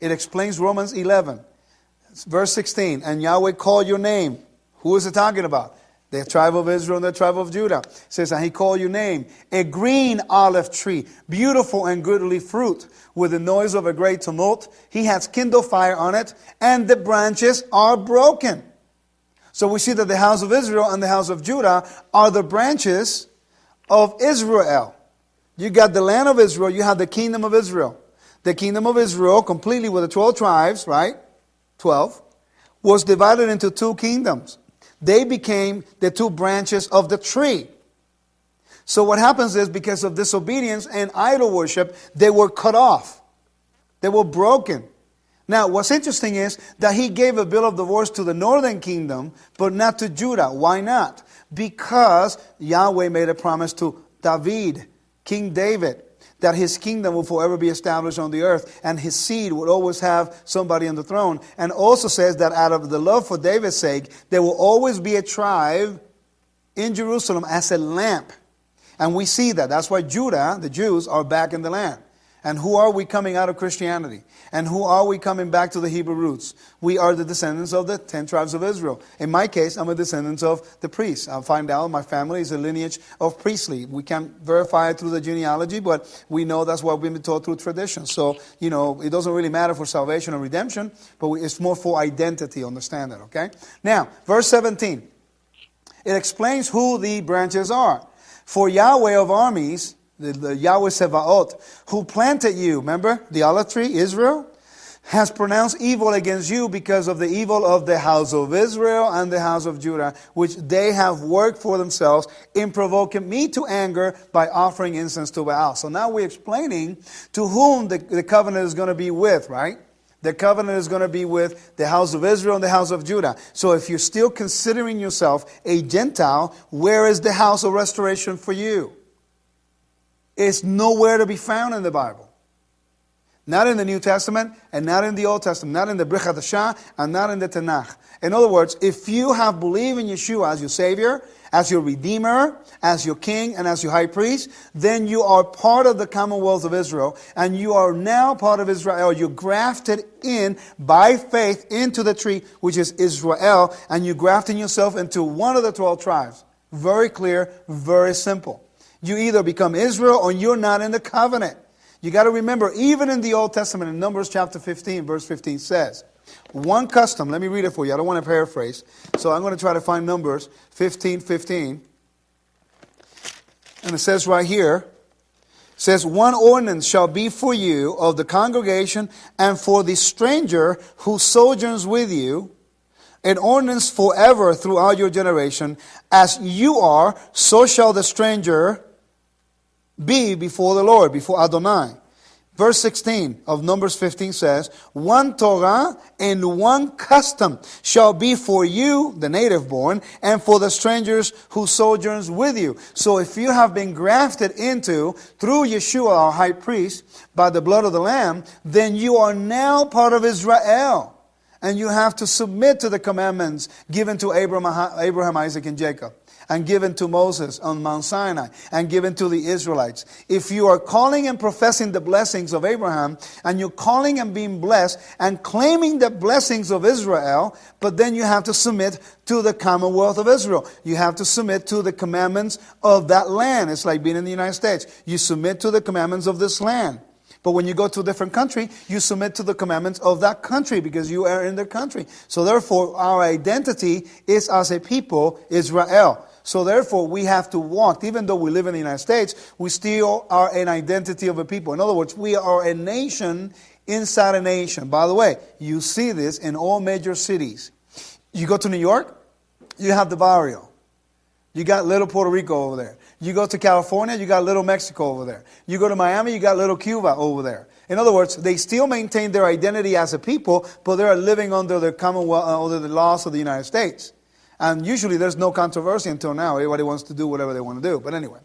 It explains Romans 11, verse 16. And Yahweh called your name. Who is it talking about? The tribe of Israel and the tribe of Judah. It says, and he called your name. A green olive tree, beautiful and goodly fruit, with the noise of a great tumult. He has kindled fire on it, and the branches are broken. So we see that the house of Israel and the house of Judah are the branches of Israel. You got the land of Israel, you have the kingdom of Israel. The kingdom of Israel, completely with the 12 tribes, right? 12, was divided into two kingdoms. They became the two branches of the tree. So what happens is, because of disobedience and idol worship, they were cut off. They were broken. Now, what's interesting is that he gave a bill of divorce to the northern kingdom, but not to Judah. Why not? Because Yahweh made a promise to David, King David, that his kingdom will forever be established on the earth, and his seed would always have somebody on the throne. And also says that out of the love for David's sake, there will always be a tribe in Jerusalem as a lamp. And we see that. That's why Judah, the Jews, are back in the land. And who are we coming out of Christianity? And who are we coming back to the Hebrew roots? We are the descendants of the 10 tribes of Israel. In my case, I'm a descendant of the priests. I'll find out my family is a lineage of priestly. We can't verify it through the genealogy, but we know that's what we've been taught through tradition. So, it doesn't really matter for salvation or redemption, but it's more for identity, understand that, okay? Now, verse 17. It explains who the branches are. For Yahweh of armies, the Yahweh Sevaot, who planted you, remember, the olive tree, Israel, has pronounced evil against you because of the evil of the house of Israel and the house of Judah, which they have worked for themselves in provoking me to anger by offering incense to Baal. So now we're explaining to whom the covenant is going to be with, right? The covenant is going to be with the house of Israel and the house of Judah. So if you're still considering yourself a Gentile, where is the house of restoration for you? It's nowhere to be found in the Bible. Not in the New Testament and not in the Old Testament. Not in the Brit Hadashah and not in the Tanakh. In other words, if you have believed in Yeshua as your Savior, as your Redeemer, as your King, and as your High Priest, then you are part of the Commonwealth of Israel, and you are now part of Israel. You're grafted in by faith into the tree, which is Israel, and you're grafting yourself into one of the 12 tribes. Very clear, very simple. You either become Israel or you're not in the covenant. You got to remember, even in the Old Testament, in Numbers chapter 15, verse 15 says, one custom, let me read it for you. I don't want to paraphrase. So I'm going to try to find Numbers 15:15. And it says right here, it says, one ordinance shall be for you of the congregation and for the stranger who sojourns with you, an ordinance forever throughout your generation. As you are, so shall the stranger be before the Lord, before Adonai. Verse 16 of Numbers 15 says, one Torah and one custom shall be for you, the native born, and for the strangers who sojourns with you. So if you have been grafted into, through Yeshua, our high priest, by the blood of the Lamb, then you are now part of Israel. And you have to submit to the commandments given to Abraham, Isaac, and Jacob, and given to Moses on Mount Sinai, and given to the Israelites. If you are calling and professing the blessings of Abraham, and you're calling and being blessed, and claiming the blessings of Israel, but then you have to submit to the Commonwealth of Israel. You have to submit to the commandments of that land. It's like being in the United States. You submit to the commandments of this land. But when you go to a different country, you submit to the commandments of that country because you are in their country. So therefore, our identity is as a people, Israel. So therefore, we have to walk. Even though we live in the United States, we still are an identity of a people. In other words, we are a nation inside a nation. By the way, you see this in all major cities. You go to New York, you have the barrio. You got little Puerto Rico over there. You go to California, you got little Mexico over there. You go to Miami, you got little Cuba over there. In other words, they still maintain their identity as a people, but they are living under the Commonwealth, under the laws of the United States. And usually there's no controversy until now. Everybody wants to do whatever they want to do. But anyway.